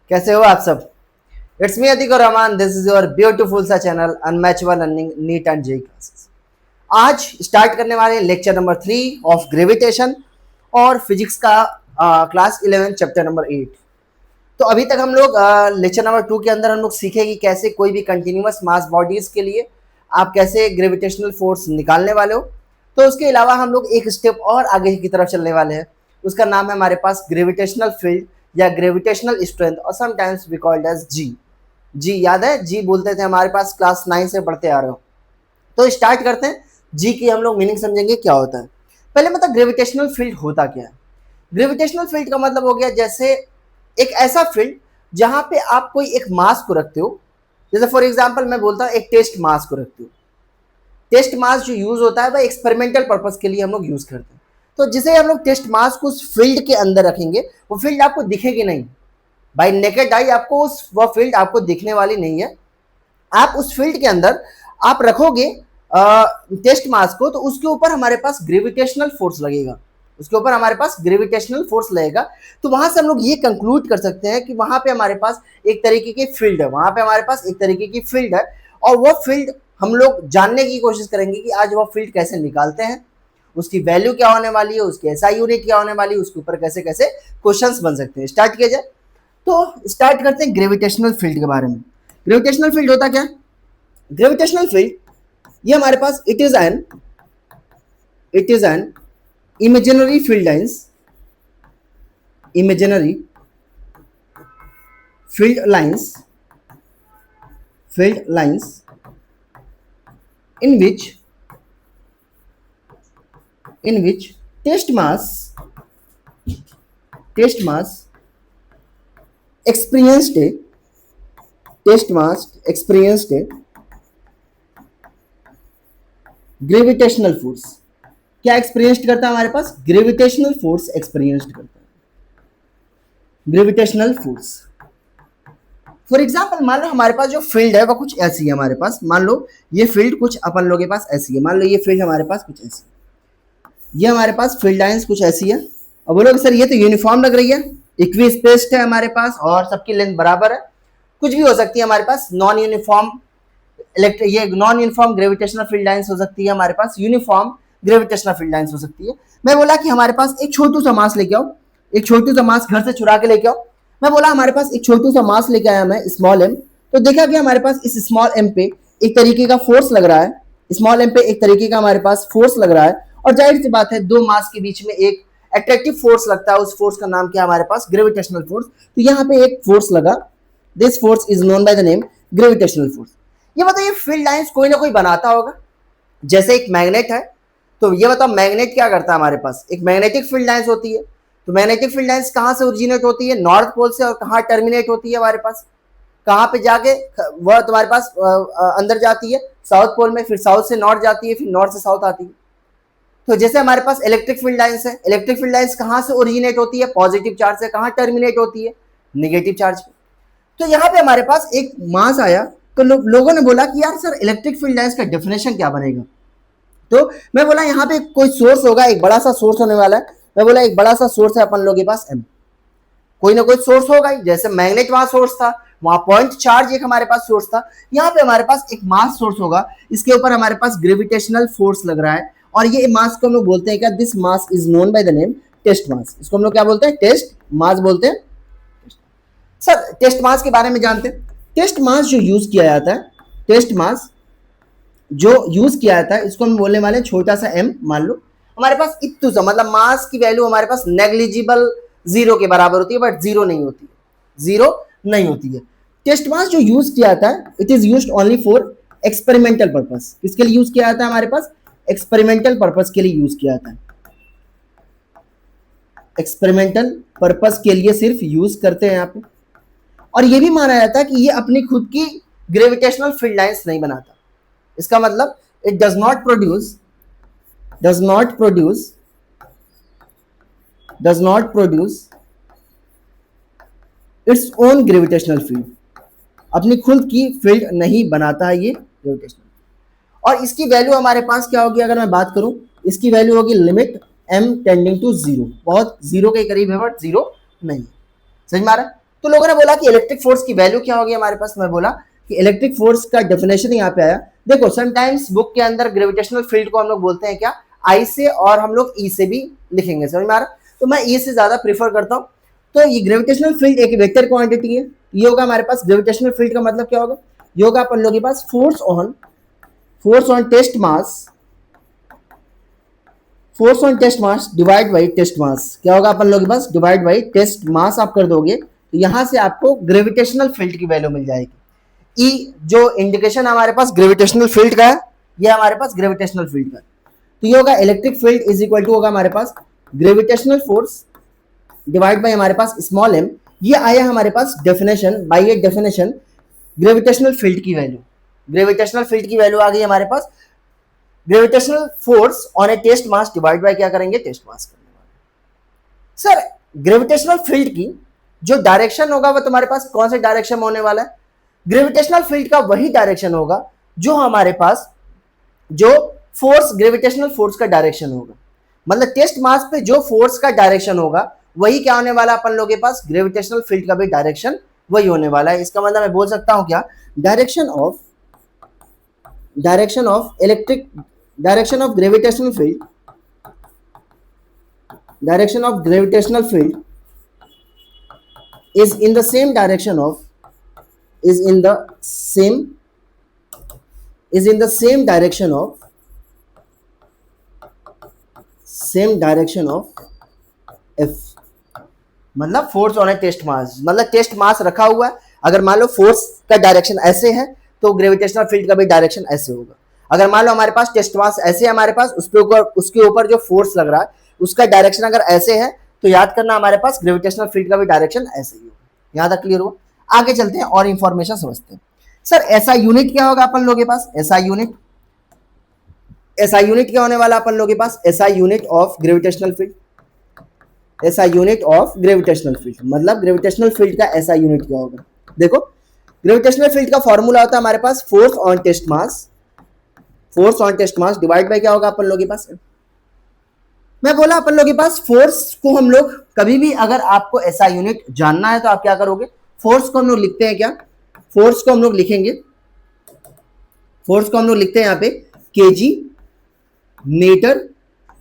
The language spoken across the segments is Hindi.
कैसे हो आप सब? It's me Atiq Rahman, this is your beautiful सा channel unmatchable learning NEET and JEE classes. आज स्टार्ट करने वाले लेक्चर नंबर 3 ऑफ ग्रेविटेशन और फिजिक्स का क्लास 11 चैप्टर नंबर 8। तो अभी तक हम लोग लेक्चर नंबर 2 के अंदर हम लोग सीखे कि कैसे कोई भी कंटिन्यूअस मास बॉडीज के लिए आप कैसे ग्रेविटेशनल फोर्स निकालने वाले हो। तो उसके अलावा हम लोग एक स्टेप और आगे की तरफ चलने वाले हैं, उसका नाम है हमारे पास ग्रेविटेशनल फील्ड या ग्रेविटेशनल स्ट्रेंथ और समटाइम्स वी कॉल्ड एज जी। जी याद है? जी बोलते थे हमारे पास, क्लास 9 से पढ़ते आ रहे हो। तो स्टार्ट करते हैं। जी की हम लोग मीनिंग समझेंगे क्या होता है। पहले मतलब ग्रेविटेशनल फील्ड होता क्या है। ग्रेविटेशनल फील्ड का मतलब हो गया जैसे एक ऐसा फील्ड जहां पे आप कोई एक मास को रखते हो। जैसे फॉर एग्जांपल मैं बोलता हूँ एक टेस्ट मास को रखते हो। टेस्ट मास जो यूज होता है वह एक्सपेरिमेंटल पर्पस के लिए हम लोग यूज करते हैं। तो जिसे हम लोग टेस्ट मास को उस फील्ड के अंदर रखेंगे, वो फील्ड आपको दिखेगी नहीं। बाय नेकेड आई आपको उस वह फील्ड आपको दिखने वाली नहीं है। आप उस फील्ड के अंदर आप रखोगे टेस्ट मास को, तो उसके ऊपर हमारे पास ग्रेविटेशनल फोर्स लगेगा। उसके ऊपर हमारे पास ग्रेविटेशनल फोर्स लगेगा। तो वहां से हम लोग ये कंक्लूड कर सकते हैं कि वहां पे हमारे पास एक तरीके की फील्ड है, वहां पे हमारे पास एक तरीके की फील्ड है। और वो फील्ड हम लोग जानने की कोशिश करेंगे कि आज वो फील्ड कैसे निकालते हैं, उसकी वैल्यू क्या होने वाली है, उसकी एसआई यूनिट क्या होने वाली है, उसके ऊपर कैसे कैसे क्वेश्चंस बन सकते हैं। स्टार्ट किया जाए तो स्टार्ट करते हैं ग्रेविटेशनल फील्ड के बारे में। ग्रेविटेशनल फील्ड होता क्या? ग्रेविटेशनल फील्ड ये हमारे पास it is an imaginary field lines in which test mass experienced a gravitational force. क्या एक्सपीरियंस्ड करता है हमारे पास? ग्रेविटेशनल फोर्स एक्सपीरियंस्ड करता है। ग्रेविटेशनल फोर्स फॉर एग्जाम्पल मान लो हमारे पास जो फील्ड है वो कुछ ऐसी है। हमारे पास मान लो ये फील्ड कुछ अपन लोगों के पास ऐसी है। मान लो ये फील्ड हमारे पास कुछ ऐसी, ये हमारे पास फील्ड लाइंस कुछ ऐसी है। और बोलोगे सर ये तो यूनिफॉर्म लग रही है, इक्वी स्पेस्ड है हमारे पास और सबकी लेंथ बराबर है। कुछ भी हो सकती है हमारे पास, नॉन यूनिफॉर्म ये non uniform gravitational field lines हो सकती है, हमारे पास यूनिफॉर्म ग्रेविटेशनल फील्ड लाइंस हो सकती है। मैं बोला कि हमारे पास एक छोटू सा मास लेके आओ, एक छोटू सा मास घर से चुरा के लेके आओ। मैं बोला हमारे पास एक छोटू सा मास लेके आया मैं, स्मॉल एम। तो देखा कि हमारे पास इस स्मॉल एम पे एक तरीके का फोर्स लग रहा है, स्मॉल एम पे एक तरीके का हमारे पास फोर्स लग रहा है। और जाहिर सी बात है दो मास के बीच में एक अट्रैक्टिव फोर्स लगता है, उस फोर्स का नाम क्या है हमारे पास? Gravitational force. तो यहाँ पे एक फोर्स लगा, this force is known by the name gravitational force. ये बताइए फील्ड लाइंस कोई ना कोई बनाता होगा। जैसे एक मैग्नेट है, तो ये बताओ मैग्नेट क्या करता है? हमारे पास एक मैग्नेटिक फील्ड लाइंस होती है। तो मैग्नेटिक फील्ड लाइंस कहाँ से ओरिजिनेट होती है? नॉर्थ पोल से। और कहाँ टर्मिनेट होती है हमारे पास? कहाँ पे जाके वह तुम्हारे पास अंदर जाती है? साउथ पोल में। फिर साउथ से नॉर्थ जाती है, फिर नॉर्थ से साउथ आती है। तो जैसे हमारे पास इलेक्ट्रिक फील्ड लाइंस है, इलेक्ट्रिक फील्ड लाइंस कहाँ से ओरिजिनेट होती है? पॉजिटिव चार्ज से। कहाँ टर्मिनेट होती है? निगेटिव चार्ज पे। तो यहाँ पे हमारे पास एक मास आया, तो लोगों ने बोला कि यार सर इलेक्ट्रिक फील्ड लाइंस का डेफिनेशन क्या बनेगा? तो मैं बोला यहाँ पे कोई सोर्स होगा, एक बड़ा सा सोर्स होने वाला है। मैं बोला एक बड़ा सा सोर्स है अपन लोगों के पास एम, कोई ना कोई सोर्स होगा ही। जैसे मैग्नेट वहां सोर्स था, वहां पॉइंट चार्ज एक हमारे पास सोर्स था। यहाँ पे हमारे पास एक मास सोर्स होगा, इसके ऊपर हमारे पास ग्रेविटेशनल फोर्स लग रहा है। और ये मास को हम लोग बोलते हैं क्या? This mass is known by the name test mass. इसको हम लोग क्या बोलते हैं? टेस्ट मास बोलते हैं। सर टेस्ट मास के बारे में जानते हैं। टेस्ट मास जो यूज किया जाता है, टेस्ट मास जो यूज किया जाता है, इसको हम बोलने वाले छोटा सा एम। मान लो हमारे पास इतू सा, मतलब मास की वैल्यू हमारे पास नेग्लिजिबल जीरो के बराबर होती है, बट जीरो नहीं होती है, जीरो नहीं होती है। टेस्ट मास जो यूज किया जाता है, it is used only for experimental purpose. किसके लिए यूज किया जाता है? हमारे पास एक्सपेरिमेंटल पर्पस के लिए यूज किया जाता है। एक्सपेरिमेंटल पर्पस के लिए सिर्फ यूज करते हैं यहाँ पे। और ये भी माना जाता है कि ये अपनी खुद की ग्रेविटेशनल फील्ड लाइंस नहीं बनाता। इसका मतलब it does not produce its own gravitational field. अपनी खुद की फील्ड नहीं बनाता है ये ग्रेविटेशनल। और इसकी वैल्यू हमारे पास क्या होगी? अगर मैं बात करूं, इसकी वैल्यू होगी limit m tending to zero. बहुत जीरो के करीब है, बट जीरो नहीं है। समझ में आ रहा है? तो लोगों ने बोला कि इलेक्ट्रिक फोर्स की वैल्यू क्या होगी हमारे पास, मैं बोला कि इलेक्ट्रिक फोर्स का डेफिनेशन यहाँ पे आया। देखो समटाइम्स बुक के अंदर ग्रेविटेशनल फील्ड को हम लोग बोलते हैं क्या, आई से, और हम लोग ई से भी लिखेंगे। समझ में आ रहा? तो मैं ई से ज्यादा प्रीफर करता हूँ। तो ये ग्रेविटेशनल फील्ड एक वेक्टर क्वांटिटी है। ये होगा हमारे पास ग्रेविटेशनल फील्ड का मतलब क्या होगा, ये होगा अपन लोगों के पास force on test mass, force on test mass divide by test mass. क्या होगा अपन लोगों के पास, डिवाइड बाई टेस्ट मास आप कर दोगे तो यहां से आपको ग्रेविटेशनल फील्ड की वैल्यू मिल जाएगी। ई जो इंडिकेशन हमारे पास ग्रेविटेशनल फील्ड का है, ये हमारे पास ग्रेविटेशनल फील्ड का है। तो ये होगा electric field is equal to होगा हमारे पास ग्रेविटेशनल फोर्स डिवाइड बाई हमारे पास स्मॉल एम। ये आया हमारे पास definition, by a definition gravitational field की वैल्यू। ग्रेविटेशनल फील्ड की वैल्यू आ गई हमारे पास gravitational force on a test mass divide by क्या करेंगे, टेस्ट मास करने वाले। सर ग्रेविटेशनल फील्ड की जो डायरेक्शन होगा वो तुम्हारे पास कौन से डायरेक्शन में होने वाला है, ग्रेविटेशनल फील्ड का वही डायरेक्शन होगा जो हमारे पास जो फोर्स ग्रेविटेशनल फोर्स का डायरेक्शन होगा। मतलब टेस्ट मास पे जो फोर्स का डायरेक्शन होगा वही क्या होने वाला अपन लोगों के पास, ग्रेविटेशनल फील्ड का भी डायरेक्शन वही होने वाला है। इसका मतलब मैं बोल सकता हूं क्या, direction of electric, direction of gravitational field, direction of gravitational field is in the same direction of, is in the same direction of F। मतलब फोर्स ऑन ए टेस्ट मास, मतलब टेस्ट मास रखा हुआ है, अगर मान लो फोर्स का डायरेक्शन ऐसे है तो ग्रेविटेशनल फील्ड का भी डायरेक्शन ऐसे होगा। अगर मान लो हमारे पास टेस्ट मास ऐसे है हमारे पास, उसके ऊपर जो फोर्स लग रहा है उसका डायरेक्शन अगर ऐसे है तो याद करना हमारे पास ग्रेविटेशनल फील्ड का भी डायरेक्शन ऐसे ही होगा। यहां तक क्लियर हुआ? आगे चलते हैं और इंफॉर्मेशन समझते हैं। सर ऐसा यूनिट क्या होगा अपन लोगों के पास, ऐसा यूनिट क्या होने वाला अपन लोगों के पास, ऐसा यूनिट ऑफ ग्रेविटेशनल फील्ड, ऐसा यूनिट ऑफ ग्रेविटेशनल फील्ड। मतलब ग्रेविटेशनल फील्ड का ऐसा यूनिट क्या होगा, देखो ग्रेविटेशनल फील्ड का फॉर्मूला होता है हमारे पास force on test mass divide by क्या होगा अपन लोगों के पास। मैं बोला अपन लोगों के पास फोर्स को हम लोग कभी भी अगर आपको ऐसा यूनिट जानना है तो आप क्या करोगे, फोर्स को हम लोग लिखते हैं क्या, फोर्स को हम लोग लिखेंगे, फोर्स को हम लोग लिखते हैं यहाँ पे केजी मीटर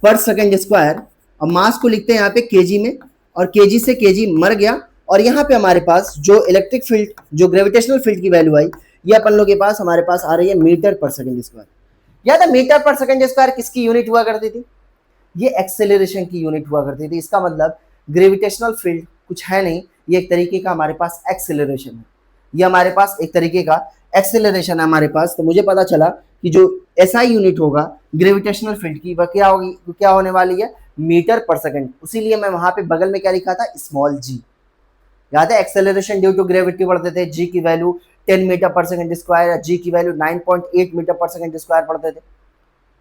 पर सेकंड स्क्वायर, और मास को लिखते हैं यहाँ पे केजी में, और केजी से केजी मर गया, और यहाँ पे हमारे पास जो इलेक्ट्रिक फील्ड, जो ग्रेविटेशनल फील्ड की वैल्यू आई, ये अपन लोग के पास हमारे पास आ रही है मीटर पर सेकंड स्क्वायर। याद है मीटर पर सेकंड स्क्वायर किसकी यूनिट हुआ करती थी, ये एक्सेलरेशन की यूनिट हुआ करती थी। इसका मतलब ग्रेविटेशनल फील्ड कुछ है नहीं, ये एक तरीके का हमारे पास एक्सेलरेशन है, ये हमारे पास एक तरीके का एक्सेलरेशन है हमारे पास। तो मुझे पता चला कि जो एसआई यूनिट होगा ग्रेविटेशनल फील्ड की वह क्या होगी, क्या होने वाली है, मीटर पर सेकंड। इसीलिए मैं वहां पे बगल में क्या लिखा था, स्मॉल जी। याद है एक्सेलरेशन ड्यू टू ग्रेविटी पढ़ते थे, जी की वैल्यू 10 मीटर पर सेकंड स्क्वायर, जी की वैल्यू 9.8 मीटर पर सेकंड स्क्वायर पढ़ते थे।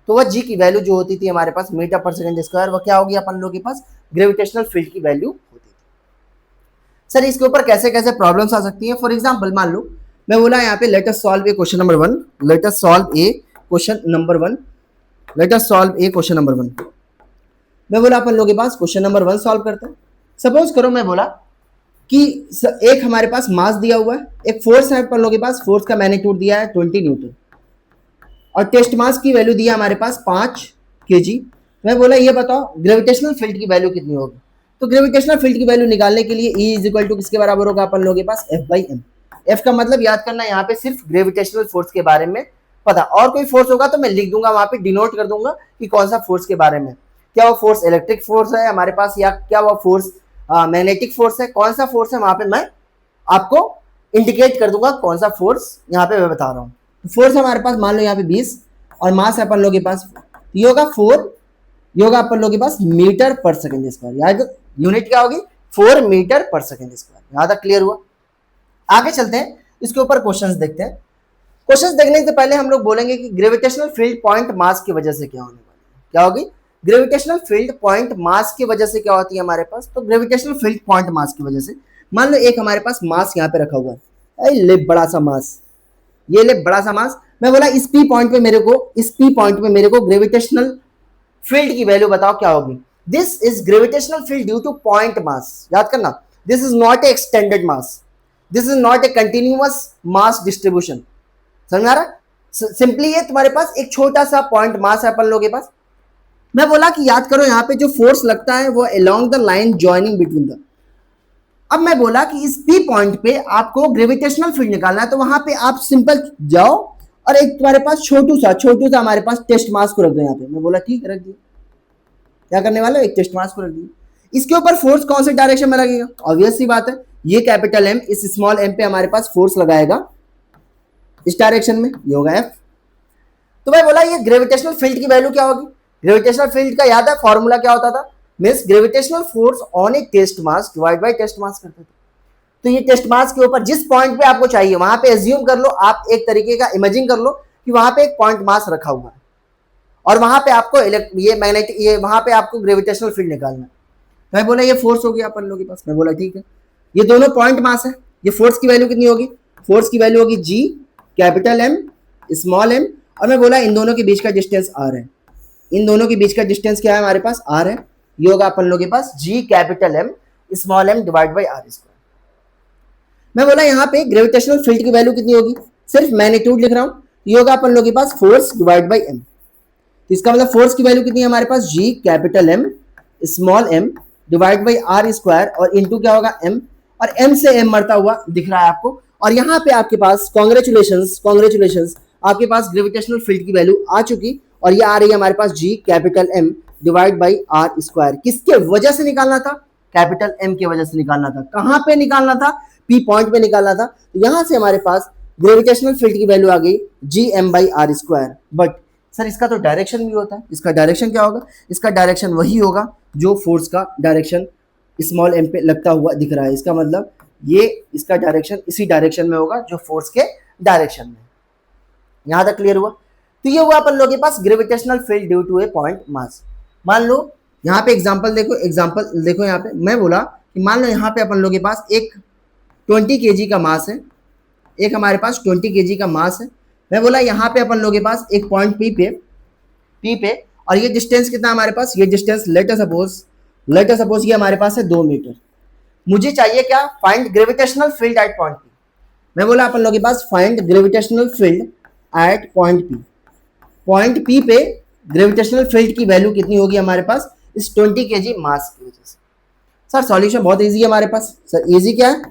तो वह जी की वैल्यू जो होती थी हमारे पास मीटर पर सेकंड स्क्वायर, वह क्या होगी अपन लोगों के पास ग्रेविटेशनल फील्ड की वैल्यू होती थी। सर इसके ऊपर कैसे कैसे प्रॉब्लम्स आ सकती हैं, फॉर एग्जांपल मान लो मैं बोला यहाँ पे let us solve a question number 1, let us solve a question number 1, let us solve a question number 1। मैं बोला अपन लोगों के पास क्वेश्चन नंबर 1 सॉल्व करते हैं। सपोज करो मैं बोला कि एक हमारे पास मास दिया हुआ है, एक फोर्स है अपन लोगों के पास, फोर्स का मैग्नीट्यूड दिया है 20 न्यूटन, और टेस्ट मास की वैल्यू दी है हमारे पास 5 केजी। मैं बोला ये बताओ ग्रेविटेशनल फील्ड की वैल्यू कितनी होगी। तो ग्रेविटेशनल फील्ड की वैल्यू निकालने के लिए E इज इक्वल टू किसके बराबर होगा अपन लोगों के पास, F बाई एम। एफ का मतलब याद करना यहाँ पे सिर्फ ग्रेविटेशनल फोर्स के बारे में पता, और कोई फोर्स होगा तो मैं लिख दूंगा वहां पे, डिनोट कर दूंगा कि कौन सा फोर्स के बारे में, क्या वो फोर्स इलेक्ट्रिक फोर्स है हमारे पास, या क्या वो फोर्स मैग्नेटिक फोर्स है, कौन सा फोर्स है वहां पे मैं आपको इंडिकेट कर दूंगा कौन सा फोर्स यहाँ पे मैं बता रहा हूँ। फोर्स हमारे पास मान लो यहाँ पे 20, और मास है अपन लोगों के पास, ये होगा 4, ये होगा अपन लोगों के पास मीटर पर सेकंड स्क्वायर। याद यूनिट क्या होगी, 4 मीटर पर सेकंड स्क्वायर। यहाँ तक क्लियर हुआ? आगे चलते हैं, इसके ऊपर क्वेश्चंस देखते हैं। क्वेश्चंस देखने से पहले हम लोग बोलेंगे कि ग्रेविटेशनल फील्ड पॉइंट मास की वजह से क्या होने वाली है, क्या होगी, ग्रेविटेशनल फील्ड पॉइंट मास की वजह से क्या होती है हमारे पास। तो ग्रेविटेशनल फील्ड पॉइंट मास की वजह से, मान लो एक हमारे पास मास यहाँ पे रखा हुआ है, ले बड़ा सा मास, ये ले बड़ा सा मास। मैं बोला इस पी पॉइंट पे मेरे को ग्रेविटेशनल फील्ड की वैल्यू बताओ क्या होगी। This is gravitational field due to point मास, याद करना, this is not a extended mass, this is not a continuous mass distribution, समझ आ रहा? सिंपली ये तुम्हारे पास एक छोटा सा पॉइंट मास है अपन लोगों के पास। मैं बोला कि याद करो यहाँ पे जो फोर्स लगता है वो along the line joining between the, अब मैं बोला कि इस पी पॉइंट पे आपको ग्रेविटेशनल फील्ड निकालना है, तो वहां पे आप सिंपल जाओ और एक तुम्हारे पास छोटू सा हमारे पास टेस्ट मास को रख दो यहाँ पे। मैं बोला ठीक है, रख दिया। क्या करने वाला है, एक टेस्ट मास को रख दिया। इसके ऊपर फोर्स कौन से डायरेक्शन में लगेगा, ऑब्वियस सी बात है, ये कैपिटल एम इस स्मॉल एम पे हमारे पास फोर्स लगाएगा इस डायरेक्शन में, ये होगा एफ। तो मैं बोला ये ग्रेविटेशनल फील्ड की वैल्यू क्या होगी, ग्रेविटेशनल फील्ड का याद है फॉर्मूला क्या होता था, means gravitational force on a test mass divide by test mass करते थे। तो ये टेस्ट मास के ऊपर जिस पॉइंट पे आपको चाहिए वहां पे एज्यूम कर लो, आप एक तरीके का इमेजिन कर लो कि वहां पे एक पॉइंट मास रखा हुआ है और वहां पे आपको ये मैग्नेटिक ये वहां पे आपको ग्रेविटेशनल फील्ड निकालना है। तो मैं बोला ये फोर्स हो गया अपन लोगों के पास। मैं बोला ठीक है, ये दोनों पॉइंट मास है, ये फोर्स की वैल्यू कितनी होगी, फोर्स की वैल्यू होगी जी कैपिटल एम स्मॉल एम, और मैं बोला इन दोनों के बीच का डिस्टेंस आर है, इन दोनों के बीच का डिस्टेंस क्या है हमारे पास, आर है। ये होगा अपन लोगों के पास G capital M small M divide by R square. मैं बोला यहाँ पे ग्रेविटेशनल फील्ड की वैल्यू कितनी होगी, सिर्फ मैग्नीट्यूड लिख रहा हूं, ये होगा अपन लोगों के पास फोर्स डिवाइड बाई एम। तो इसका मतलब फोर्स की वैल्यू कितनी है हमारे पास, G capital M small M divide by R square, और इंटू क्या होगा एम, और एम से एम मरता हुआ दिख रहा है आपको। और यहाँ पे आपके पास कॉन्ग्रेचुलेशंस आपके पास ग्रेविटेशनल फील्ड की वैल्यू आ चुकी, और ये आ रही है हमारे पास G capital M divide by R square. किसके वजह से निकालना था, कैपिटल एम की वजह से निकालना था। कहां पे निकालना था, पी पॉइंट पे निकालना था। तो यहां से हमारे पास ग्रेविटेशनल फील्ड की वैल्यू आ गई G M by R square. But sir इसका तो डायरेक्शन भी होता है, इसका डायरेक्शन क्या होगा, इसका डायरेक्शन वही होगा जो फोर्स का डायरेक्शन स्मॉल एम पे लगता हुआ दिख रहा है। इसका मतलब ये इसका डायरेक्शन इसी डायरेक्शन में होगा जो फोर्स के डायरेक्शन में। यहां तक क्लियर हुआ? तो ये हुआ अपन लोगों के पास gravitational field due to a point mass. मान लो यहाँ पे एग्जांपल देखो यहाँ पे मैं बोला कि मान लो यहाँ पे अपन लोगों के पास एक 20 kg का मास है, एक हमारे पास 20 kg का मास है। मैं बोला यहाँ पे अपन लोगों के पास एक पॉइंट पी पे और ये डिस्टेंस कितना हमारे पास, ये डिस्टेंस लेटर सपोज ये हमारे पास है 2 मीटर। मुझे चाहिए क्या, find gravitational field at point P. मैं बोला अपन लोगों के पास find gravitational field at point P पे ग्रेविटेशनल फील्ड की वैल्यू कितनी होगी हमारे पास इस 20 kg मास की वजह से। सर सॉल्यूशन बहुत इजी है हमारे पास। सर इजी क्या है,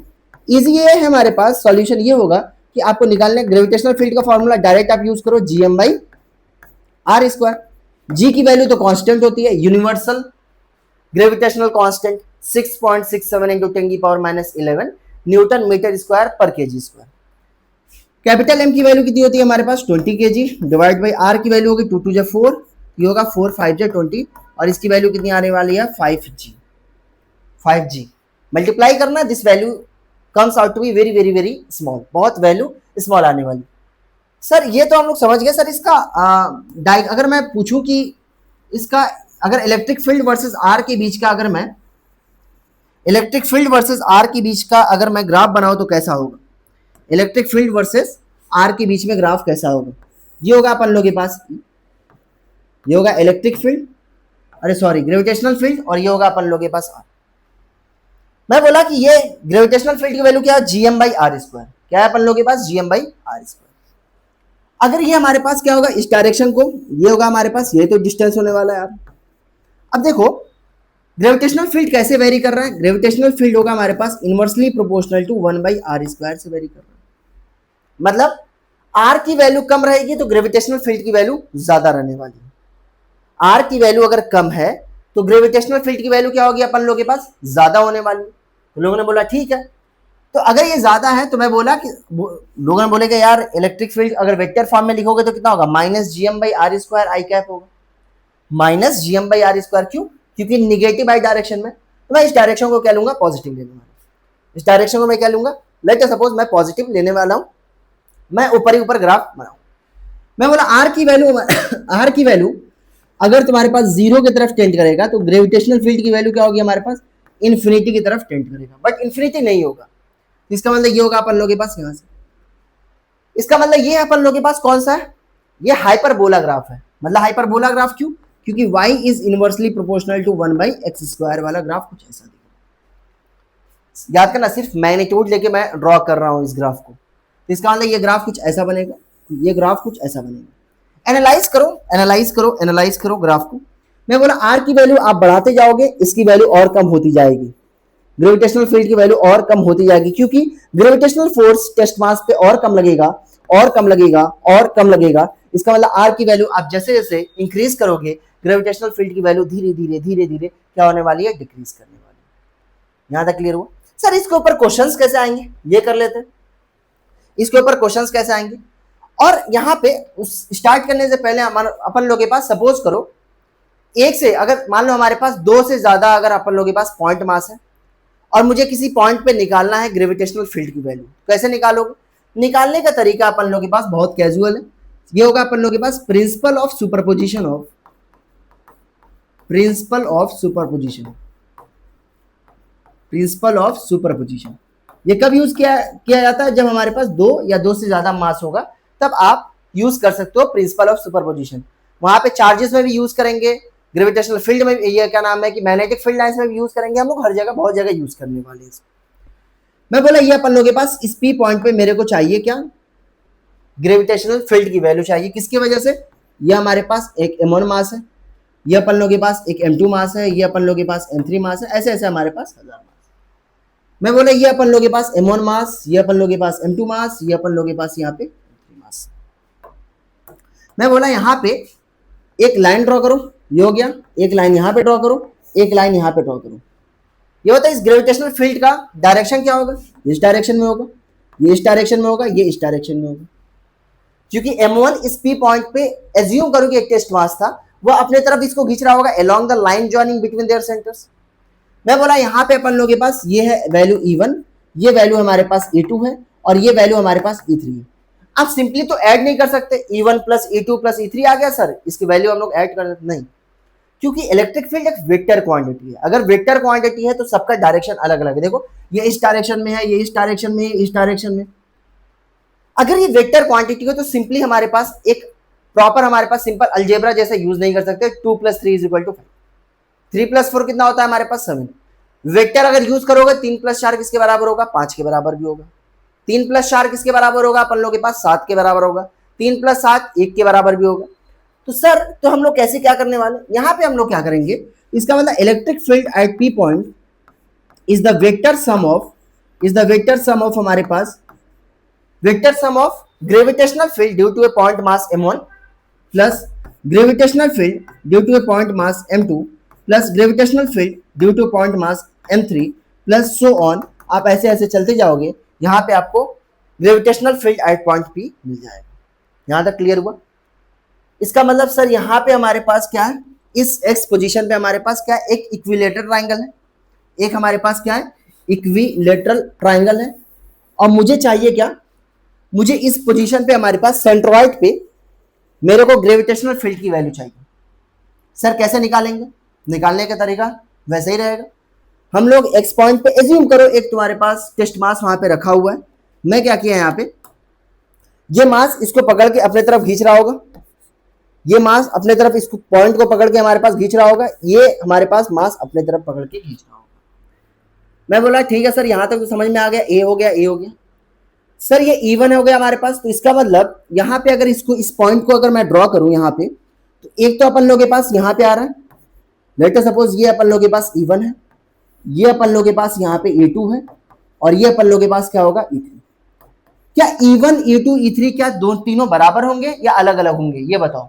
इजी ये है हमारे पास, सॉल्यूशन ये होगा कि आपको निकालने ग्रेविटेशनल फील्ड का फॉर्मूला डायरेक्ट आप यूज करो G M by R square. G की वैल्यू तो कांस्टेंट होती है, universal gravitational constant 6.67 into 10⁻⁻11 newton metre square पर केजी स्क्वायर। कैपिटल एम की वैल्यू कितनी होती है हमारे पास 20 kg डिवाइड बाई आर की वैल्यू होगी 2 2 जा 4, ये होगा 4 5 जा 20, और इसकी वैल्यू कितनी आने वाली है 5g। मल्टीप्लाई करना, this value comes out to be very very very small, बहुत वैल्यू स्मॉल आने वाली। सर ये तो हम लोग समझ गए। सर इसका अगर मैं पूछूं कि इसका अगर इलेक्ट्रिक फील्ड वर्सेस आर के बीच का अगर मैं ग्राफ बनाऊं तो कैसा होगा, इलेक्ट्रिक फील्ड वर्सेस आर के बीच में ग्राफ कैसा होगा। ये होगा अपन लोगों के पास, ये होगा इलेक्ट्रिक फील्ड, अरे सॉरी ग्रेविटेशनल फील्ड, और ये होगा अपन लोगों के पास आर। मैं बोला कि ये ग्रेविटेशनल फील्ड की वैल्यू क्या है G M by R square, क्या है अपन लोगों के पास G M by R square. अगर ये हमारे पास क्या होगा इस डायरेक्शन को, ये होगा हमारे पास, ये तो डिस्टेंस होने वाला है यार। अब देखो ग्रेविटेशनल फील्ड कैसे वेरी कर रहा है, ग्रेविटेशनल फील्ड होगा हमारे पास inversely proportional to 1 by R square से वेरी कर रहा है। मतलब आर की वैल्यू कम रहेगी तो ग्रेविटेशनल फील्ड की वैल्यू ज्यादा रहने वाली है। आर की वैल्यू अगर कम है तो ग्रेविटेशनल फील्ड की वैल्यू क्या होगी अपन लोगों के पास, ज्यादा होने वाली। तो लोगों ने बोला ठीक है, तो अगर ये ज्यादा है तो मैं बोला कि लोगों ने बोलेगा यार इलेक्ट्रिक फील्ड अगर वेक्टर फॉर्म में लिखोगे तो कितना होगा minus G M by R square I cap होगा, minus G M by R square. क्यों, क्योंकि निगेटिव आई डायरेक्शन में, तो मैं इस डायरेक्शन को क्या लूंगा पॉजिटिव लेने वाला, इस डायरेक्शन को मैं क्या लूंगा, लेट सपोज मैं पॉजिटिव लेने वाला हूं, मैं ऊपर ही ऊपर ग्राफ बनाऊं। मैं बोला आर की वैल्यू अगर तुम्हारे पास जीरो की तरफ टेंड करेगा तो ग्रेविटेशनल फील्ड की वैल्यू क्या होगी हमारे पास इन्फिनिटी की तरफ टेंड करेगा, बट इन्फिनिटी नहीं होगा। इसका मतलब ये होगा अपन लोगों के पास यहां से, इसका मतलब ये अपन लोगों के पास कौन सा है, ये हाइपरबोला ग्राफ है। मतलब हाइपरबोला ग्राफ क्यों, क्योंकि y is inversely proportional to 1/x² वाला ग्राफ कुछ ऐसा दिखेगा। याद करना, सिर्फ मैग्नीट्यूड लेके मैं ड्रॉ कर रहा हूं इस ग्राफ को, तो इसका मतलब ये ग्राफ कुछ ऐसा बनेगा, ये ग्राफ कुछ ऐसा बनेगा। एनालाइज करो, एनालाइज करो, एनालाइज करो ग्राफ को। मैं बोला r की वैल्यू आप बढ़ाते जाओगे, इसकी वैल्यू और कम होती जाएगी, ग्रेविटेशनल फील्ड की वैल्यू और कम होती जाएगी, क्योंकि ग्रेविटेशनल फोर्स टेस्ट मास पे और कम लगेगा, और कम लगेगा, और कम लगेगा। इसका मतलब r की वैल्यू आप जैसे जैसे इंक्रीज करोगे, ग्रेविटेशनल फील्ड की वैल्यू धीरे धीरे धीरे धीरे क्या होने वाली है, डिक्रीज करने वाली है। यहां तक क्लियर हुआ? सर इसके ऊपर क्वेश्चंस कैसे आएंगे, ये कर लेते हैं। इसके ऊपर क्वेश्चंस कैसे आएंगे, और यहाँ पे स्टार्ट करने से पहले अपन लोग के पास, सपोज करो एक से, अगर मान लो हमारे पास 2 से ज्यादा अगर अपन लोग के पास पॉइंट मास है, और मुझे किसी पॉइंट पे निकालना है ग्रेविटेशनल फील्ड की वैल्यू, कैसे निकालोगे? निकालने का तरीका अपन लोग के पास बहुत कैजुअल है। ये होगा अपन लोग के पास principle of superposition, principle of superposition, principle of superposition. ये कब यूज किया जाता है? जब हमारे पास 2 या 2 से ज्यादा मास होगा, तब आप यूज कर सकते हो प्रिंसिपल ऑफ सुपरपोजिशन। वहां पे चार्जेस में भी यूज करेंगे, ग्रेविटेशनल फील्ड में, ये क्या नाम है कि मैग्नेटिक फील्ड लाइंस में भी यूज करेंगे हम लोग, हर जगह बहुत जगह यूज करने वाले हैं। मैं बोला ये अपन लोग के पास इस पी पॉइंट पे मेरे को चाहिए क्या, ग्रेविटेशनल फील्ड की वैल्यू चाहिए। किसकी वजह से? ये हमारे पास एक m1 मास है, ये अपन लोग के पास एक m2 मास है, ये अपन लोग के पास m3 मास है, ऐसे ऐसे हमारे पास 1000 मास। मैं बोला ये अपन लोग के पास m1 मास, ये अपन लोग के पास m2 मास, ये अपन लोग के पास यहाँ पे m3 मास। मैं बोला यहाँ पे एक लाइन ड्रॉ करो, ये हो गया, एक लाइन यहाँ पे ड्रॉ करो, एक लाइन यहाँ पे ड्रॉ करो। ये होता है इस ग्रेविटेशनल फील्ड का डायरेक्शन क्या होगा, इस डायरेक्शन में होगा, ये इस डायरेक्शन में होगा, ये इस डायरेक्शन में होगा। क्योंकि m1 इस पी पॉइंट पे एज्यूम करो कि एक टेस्ट मास था, वो अपने तरफ इसको खींच रहा होगा along the line joining between their centres. मैं बोला यहाँ पे अपन लोग के पास ये है वैल्यू E1, ये वैल्यू हमारे पास E2 है, और ये वैल्यू हमारे पास E3 है। आप सिंपली तो ऐड नहीं कर सकते, E1 plus E2 plus E3 आ गया सर, इसकी वैल्यू हम लोग ऐड कर सकते नहीं, क्योंकि इलेक्ट्रिक फील्ड एक वेक्टर क्वांटिटी है। अगर वेक्टर क्वांटिटी है तो सबका डायरेक्शन अलग अलग है। देखो ये इस डायरेक्शन में है, ये इस डायरेक्शन में है, इस डायरेक्शन में। अगर ये वेक्टर क्वांटिटी हो तो सिंपली हमारे पास एक प्रॉपर, हमारे पास सिंपल अलजेब्रा जैसा यूज नहीं कर सकते। 2 + 3 = 5, 3 + 4 कितना होता है हमारे पास 7। वेक्टर अगर यूज करोगे 3 + 4 किसके बराबर होगा, 5 के बराबर भी होगा। 3 + 4 किसके बराबर होगा, अपन लोग के पास 7 के बराबर होगा। 3 + 7 1 के बराबर भी होगा। तो सर तो हम लोग कैसे क्या करने वाले, यहाँ पे हम लोग क्या करेंगे, इसका मतलब electric field at P point is the vector sum of हमारे पास vector sum of gravitational field due to a point mass m1 plus gravitational field due to a point mass m2 plus gravitational field due to point mass m3 plus so on. आप ऐसे ऐसे चलते जाओगे, यहाँ पे आपको gravitational field at point P मिल जाएगा। यहाँ तक क्लियर हुआ? इसका मतलब सर यहाँ पे हमारे पास क्या है, इस x पोजीशन पे हमारे पास क्या है, एक इक्विलेटरल ट्राइंगल है, एक हमारे पास क्या है, इक्विलेटरल ट्राइंगल है। और मुझे चाहिए क्या, मुझे इस पोजीशन पे हमारे पास सेंट्रॉइड पे मेरे को ग्रेविटेशनल फील्ड की वैल्यू चाहिए। सर कैसे निकालेंगे, निकालने का तरीका वैसे ही रहेगा। हम लोग x पॉइंट पे एज्यूम करो एक तुम्हारे पास टेस्ट मास वहां पे रखा हुआ है। मैं क्या किया यहाँ पे, ये मास इसको पकड़ के अपने तरफ खींच रहा होगा, ये मास अपने तरफ इसको पॉइंट को पकड़ के हमारे पास खींच रहा होगा, ये हमारे पास मास अपने तरफ पकड़ के खींच रहा होगा। मैं बोला ठीक है सर, यहां तक तो समझ में आ गया, ए हो गया, ए हो गया। सर ये E1 हो गया हमारे पास, तो इसका मतलब यहाँ पे अगर इसको, इस पॉइंट को अगर मैं ड्रॉ करूं यहाँ पे, तो एक तो अपन लोग के पास यहाँ पे आ रहा है, लेट अस सपोज ये अपन लोग के पास E1 है, ये अपन लोग के पास यहाँ पे E2 है, और ये अपन लोग के पास क्या होगा, E3। क्या E1 E2 E3 क्या तीनों बराबर होंगे या अलग अलग होंगे, ये बताओ।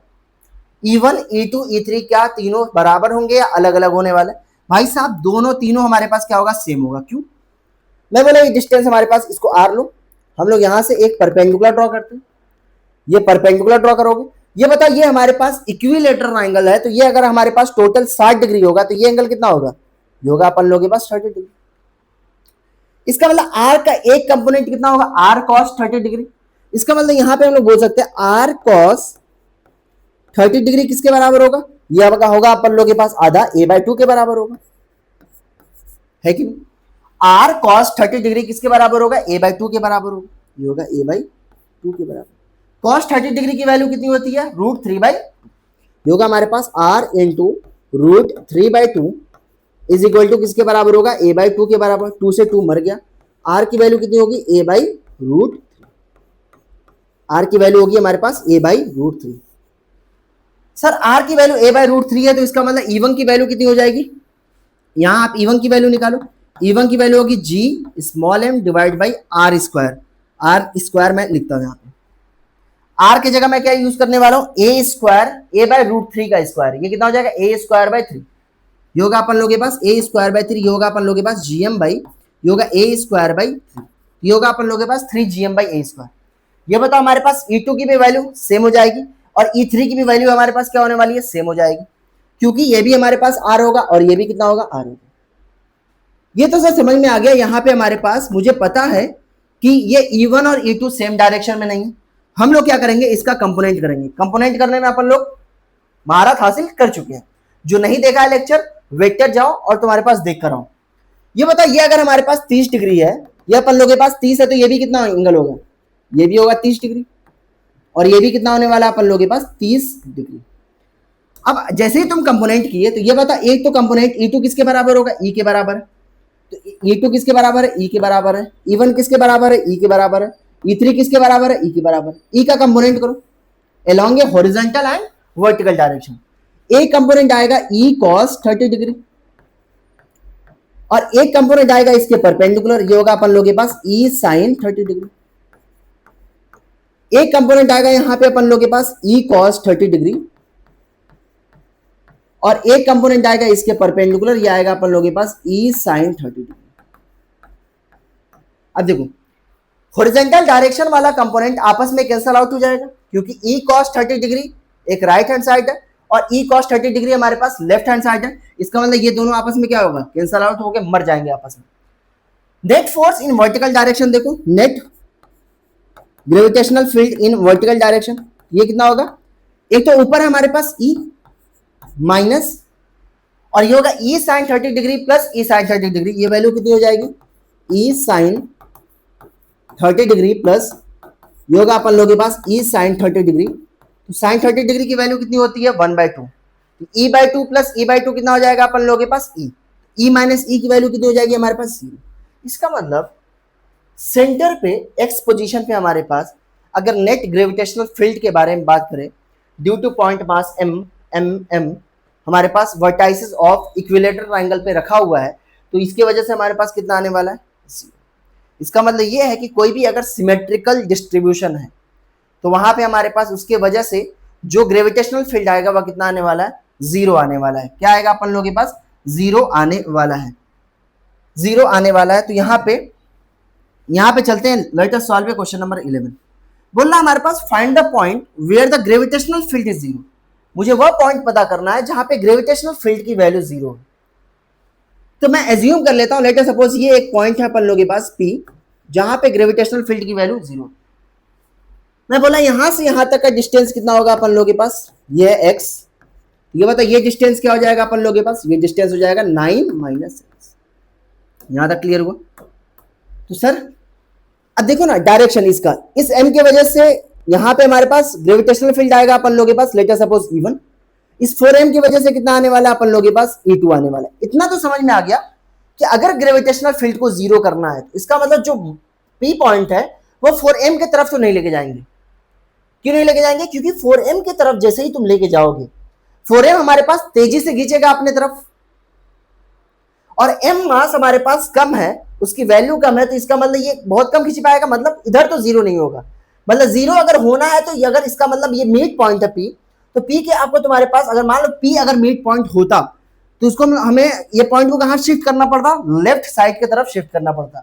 E1 E2 E3 क्या तीनों बराबर होंगे या अलग अलग होने वाले? भाई साहब दोनों तीनों हमारे पास क्या होगा, सेम होगा। क्यों? मैं बोला ये डिस्टेंस हमारे पास, इसको R लो, हम लोग यहां से एक परपेंडिकुलर ड्रॉ करते हैं, ये परपेंडिकुलर ड्रॉ करोगे। ये बताओ ये हमारे पास इक्विलेटरल एंगल है, तो ये अगर हमारे पास टोटल 60 डिग्री होगा तो ये एंगल कितना होगा, ये होगा अपन लोगों के पास 30 डिग्री। इसका मतलब R का एक कंपोनेंट कितना होगा, R cos 30 डिग्री। इसका मतलब यहां पे हम लोग बोल सकते हैं R cos 30 डिग्री किसके बराबर होगा, ये होगा अपन लोग के पास आधा a/2 के बराबर होगा, है कि नहीं। R cos 30 डिग्री किसके बराबर होगा, a/2 के बराबर होगा, ये होगा a/2 के बराबर। cos 30 डिग्री की वैल्यू कितनी होती है, √3/2। ये होगा हमारे पास r into root 3/2 is equal to किसके बराबर होगा, a/2 के बराबर। 2 से 2 मर गया, r की वैल्यू कितनी होगी, a/√3। r की वैल्यू होगी हमारे पास a/√3। सर r की वैल्यू a/√3 है तो इसका मतलब E1 की वैल्यू कितनी हो जाएगी, यहां आप E1 की वैल्यू निकालो। E1 की वैल्यू होगी g(m) divide by r square. r square मैं लिखता हूं यहाँ पे, r की जगह मैं क्या यूज करने वाला हूं, a स्क्वायर, a/√3 का स्क्वायर। ये कितना हो जाएगा, a स्क्वायर बाई 3। ये होगा अपन लोगों के पास a स्क्वायर बाई 3। ये होगा अपन लोगों के पास gm बाई, ये होगा a स्क्वायर बाई 3। ये होगा अपन लोगों के पास 3gm बाई a स्क्वायर। ये बताओ हमारे पास E2 की भी वैल्यू सेम हो जाएगी और E3 की भी वैल्यू हमारे पास क्या होने वाली है, सेम हो जाएगी, क्योंकि ये भी हमारे पास r होगा और ये भी कितना होगा, r होगा। ये तो सर समझ में आ गया। यहाँ पे हमारे पास मुझे पता है कि ये E1 और E2 सेम डायरेक्शन में नहीं है। हम लोग क्या करेंगे, इसका कंपोनेंट करेंगे। कंपोनेंट करने में अपन लोग महारत हासिल कर चुके हैं। जो नहीं देखा है लेक्चर, वेक्टर जाओ और तुम्हारे पास देख कर आओ। ये बताओ, ये अगर हमारे पास 30 डिग्री है, ये अपन लोग के पास 30 है, तो ये भी कितना एंगल होगा, ये भी होगा 30 डिग्री और ये भी कितना होने वाला है अपन लोग के पास, 30 डिग्री। अब जैसे ही तुम कंपोनेंट किए तो ये बता, एक तो कंपोनेंट E2 किसके बराबर होगा, E के बराबर है। तो E2 किसके बराबर है, E के बराबर है। E1 किसके बराबर है, E के बराबर है। E3 किसके बराबर है, E के बराबर। E का कंपोनेंट करो along A horizontal and vertical direction. एक कंपोनेंट आएगा E cos 30 डिग्री और एक कंपोनेंट आएगा इसके परपेंडिकुलर, ये होगा अपन लोग के पास E sin 30 डिग्री। एक कंपोनेंट आएगा यहां पे अपन लोग के पास E cos 30 डिग्री और एक कंपोनेंट आएगा इसके परपेंडिकुलर, ये आएगा अपन लोग के पास E sin 30 डिग्री। अब देखो, हॉरिजॉन्टल डायरेक्शन वाला कंपोनेंट आपस में कैंसल आउट हो जाएगा, क्योंकि E cos 30 डिग्री एक राइट हैंड साइड है और E cos 30 डिग्री हमारे पास लेफ्ट हैंड साइड है। इसका मतलब ये दोनों आपस में क्या होगा, कैंसल आउट होकर मर जाएंगे आपस में। Net force in vertical direction देखो, net gravitational field in vertical direction, ये कितना होगा, एक तो ऊपर है हमारे पास E माइनस और ये होगा E sin 30 degree plus E sin 30 degree. ये वैल्यू कितनी हो जाएगी, E sin 30 डिग्री प्लस ये होगा अपन लोगों के पास E sin 30 डिग्री। तो sin 30 डिग्री की वैल्यू कितनी होती है, 1/2। तो E/2 प्लस E/2 कितना हो जाएगा अपन लोगों के पास, E माइनस E की वैल्यू कितनी हो जाएगी हमारे पास, 0। इसका मतलब सेंटर पे एक्स पोजीशन पे हमारे पास अगर नेट ग्रेविटेशनल फील्ड के बारे में बात करें, due to point mass m हमारे पास वर्टाइसिस ऑफ इक्विलेटरल ट्रायंगल पे रखा हुआ है, तो इसकी वजह से हमारे पास कितना आने वाला है, 0। इसका मतलब ये है कि कोई भी अगर सिमेट्रिकल डिस्ट्रीब्यूशन है तो वहां पे हमारे पास उसके वजह से जो ग्रेविटेशनल फील्ड आएगा वह कितना आने वाला है, 0 आने वाला है। क्या आएगा अपन लोगों के पास, 0 आने वाला है, 0 आने वाला है। तो यहाँ पे चलते हैं, let us solve question number 11। बोल रहा हमारे पास find the point where the gravitational field is 0। मुझे वह पॉइंट पता करना है जहां पे ग्रेविटेशनल फील्ड की वैल्यू 0 है। तो मैं एज्यूम कर लेता हूं, लेट अस सपोज ये एक पॉइंट है अपन लोगों के पास P, जहां पे ग्रेविटेशनल फील्ड की वैल्यू 0। मैं बोला यहां से यहां तक का डिस्टेंस कितना होगा अपन लोगों के पास, ये है x। ये बताओ ये डिस्टेंस क्या हो जाएगा अपन लोगों के पास, ये डिस्टेंस हो जाएगा 9 - x। यहां तक क्लियर हुआ। तो सर अब देखो ना डायरेक्शन इसका, इस m की वजह से यहां पे हमारे पास ग्रेविटेशनल फील्ड आएगा अपन लोगों के पास, लेट अस सपोज E1। इस 4m की वजह से कितना आने वाला है अपन लोगों के पास, E2 आने वाला है। इतना तो समझ में आ गया कि अगर ग्रेविटेशनल फील्ड को 0 करना है तो इसका मतलब जो P पॉइंट है वो 4m की तरफ तो नहीं लेके जाएंगे। क्यों नहीं लेके जाएंगे, क्योंकि 4m की तरफ जैसे ही तुम लेके जाओगे, 4m हमारे पास तेजी से खींचेगा अपने तरफ और m मास हमारे पास कम है, उसकी वैल्यू कम है, तो इसका मतलब ये बहुत कम खींच पाएगा, मतलब इधर तो 0 नहीं होगा। मतलब 0 अगर होना है तो अगर इसका मतलब ये मिड पॉइंट है P, तो P के आपको तुम्हारे पास अगर मान लो P अगर मिड पॉइंट होता तो उसको हमें ये पॉइंट को कहां शिफ्ट करना पड़ता, लेफ्ट साइड की तरफ शिफ्ट करना पड़ता,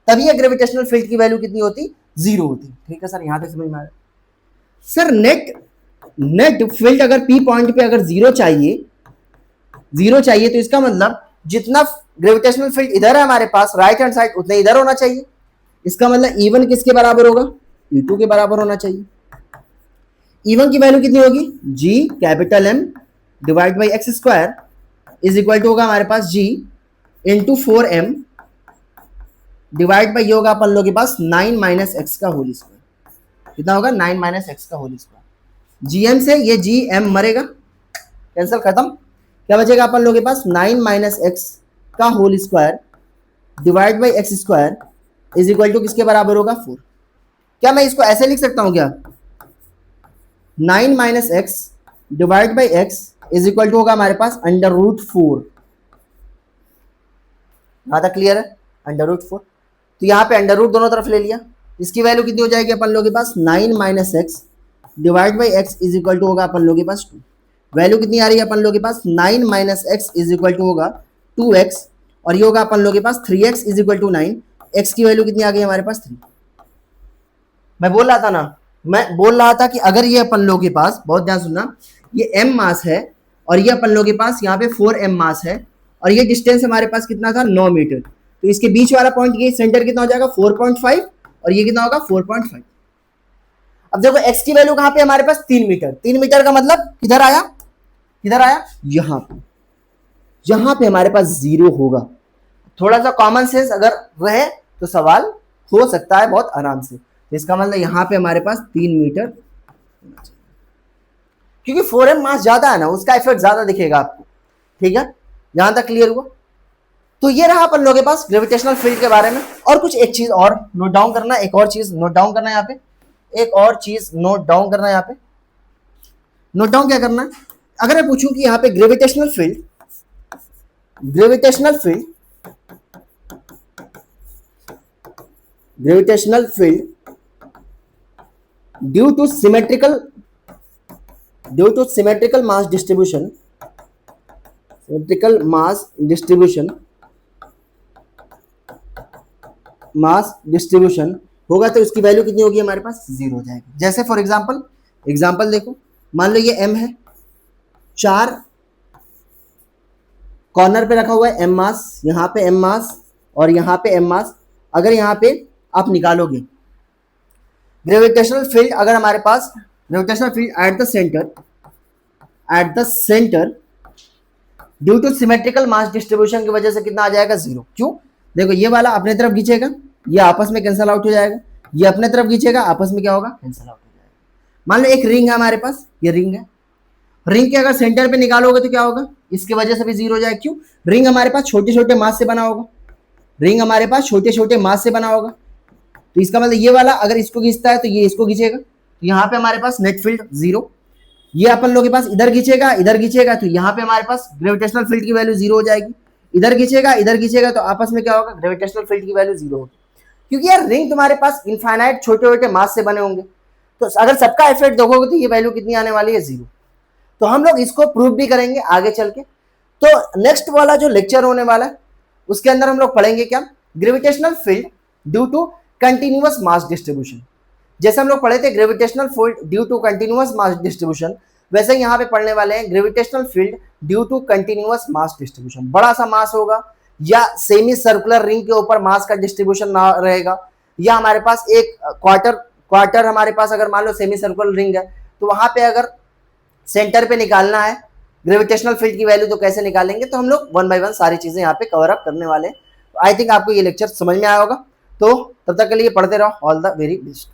तभी ये ग्रेविटेशनल फील्ड की वैल्यू कितनी होती, 0 होती। ठीक है सर, यहां तक समझ में आ रहा है। सर नेट फील्ड अगर P पॉइंट पे अगर 0 चाहिए तो इसका मतलब जितना ग्रेविटेशनल फील्ड इधर है हमारे पास राइट हैंड साइड, उतना इधर होना चाहिए। इसका मतलब E1 किसके बराबर होगा, E2 के बराबर होना चाहिए। E1 की वैल्यू कितनी होगी, G capital M divide by X square is equal to होगा हमारे पास G into 4M divide by ये होगा अपन लोगों के पास 9 - x का होल स्क्वायर। कितना होगा, 9 - x का होल स्क्वायर। GM से ये GM मरेगा कैंसिल, खत्म। क्या बचेगा अपन लोगों के पास 9 माइनस एक्स का whole square divide by X square is equal to किसके बराबर होगा 4। क्या मैं इसको ऐसे लिख सकता हूं क्या, 9 minus X divide by X is equal to होगा हमारे पास अंडर रूट 4। यहां तक क्लियर है, अंडर रूट 4। तो यहाँ पे अंडर रूट दोनों तरफ ले लिया, इसकी वैल्यू कितनी हो जाएगी अपन लोगों के पास 9 minus X divide by X is equal to होगा अपन लोगों के पास 2। वैल्यू कितनी आ रही है अपन लोगों के पास 9 minus X is equal to होगा 2x, और ये होगा अपन लोगों के पास 3x is equal to 9। x की वैल्यू कितनी आ गई हमारे पास 3। मैं बोल रहा था ना, मैं बोल रहा था कि अगर ये अपन लोगों के पास, बहुत ध्यान सुनना, ये m मास है और ये अपन लोगों के पास यहाँ पे 4m मास है और ये डिस्टेंस हमारे पास कितना था 9 मीटर, तो इसके बीच वाला पॉइंट ये सेंटर कितना हो जाएगा 4.5 और ये कितना होगा 4.5। अब देखो x की वैल्यू कहां पे हमारे पास 3 मीटर, 3 मीटर का मतलब किधर आया, किधर आया, यहां पे, यहां पे हमारे पास 0 होगा। थोड़ा सा कॉमन सेंस अगर रहे तो सवाल हो सकता है बहुत आराम से। तो इसका मतलब यहां पे हमारे पास 3 मीटर, क्योंकि 4m मास ज्यादा है ना, उसका इफेक्ट ज्यादा दिखेगा आपको। ठीक है, यहां तक क्लियर हुआ। तो ये रहा अपन लोगों के पास ग्रेविटेशनल फील्ड के बारे में। और कुछ एक चीज और नोट डाउन करना, एक और चीज नोट डाउन करना है यहाँ पे, एक और चीज नोट डाउन करना है यहाँ पे। नोट डाउन क्या करना है, अगर मैं पूछूं कि यहाँ पे gravitational field, gravitational field, gravitational field due to symmetrical mass distribution, symmetrical mass distribution होगा तो उसकी वैल्यू कितनी होगी हमारे पास 0 हो जाएगी। जैसे फॉर एग्जांपल देखो, मान लो ये m है, 4 कॉर्नर पे रखा हुआ है m मास, यहाँ पे m मास और यहाँ पे m मास। अगर यहाँ पे आप निकालोगे ग्रेविटेशनल फील्ड, अगर हमारे पास gravitational field at the centre due to symmetrical mass distribution की वजह से कितना आ जाएगा 0। क्यों, देखो ये वाला अपने तरफ खींचेगा, ये आपस में कैंसिल आउट हो जाएगा, ये अपने तरफ खींचेगा, आपस में क्या होगा कैंसिल आउट हो जाएगा। मान लो एक रिंग है हमारे पास, ये रिंग है, रिंग के अगर सेंटर पे निकालोगे तो क्या होगा, इसकी वजह से भी 0 हो जाएगा। क्यों, रिंग हमारे पास छोटे छोटे मास से बना होगा, रिंग हमारे पास छोटे छोटे मास से बना होगा। तो इसका मतलब ये वाला अगर इसको खींचता है तो ये इसको खींचेगा, तो यहाँ पे हमारे पास नेट फील्ड 0। ये अपन लोगों के पास इधर खींचेगा तो यहाँ पे हमारे पास ग्रेविटेशनल फील्ड की वैल्यू 0 हो जाएगी। इधर खींचेगा तो आपस में क्या होगा, ग्रेविटेशनल फील्ड की वैल्यू 0 होगी। क्योंकि यार रिंग तुम्हारे पास इनफाइनाइट छोटे छोटे मास से बने होंगे, तो अगर सबका इफेक्ट देखोगे तो ये वैल्यू कितनी आने वाली है 0। तो हम लोग इसको प्रूव भी करेंगे आगे चल के। तो नेक्स्ट वाला जो लेक्चर होने वाला है उसके अंदर हम लोग पढ़ेंगे क्या, gravitational field due to continuous mass distribution. जैसे हम लोग पढ़े थे gravitational field due to continuous mass distribution, वैसे यहाँ पे पढ़ने वाले हैं gravitational field due to continuous mass distribution. बड़ा सा मास होगा या सेमी सर्कुलर रिंग के ऊपर मास का डिस्ट्रीब्यूशन ना रहेगा, या हमारे पास एक क्वार्टर हमारे पास अगर मान लो सेमी सर्कुलर रिंग है तो वहां पे अगर सेंटर पे निकालना है ग्रेविटेशनल फील्ड की वैल्यू तो कैसे निकालेंगे। तो हम लोग 1 by 1 सारी चीजें यहाँ पे कवर अप करने वाले हैं। आई थिंक आपको ये लेक्चर समझ में आया होगा। तो तब तक के लिए पढ़ते रहो। All the very best.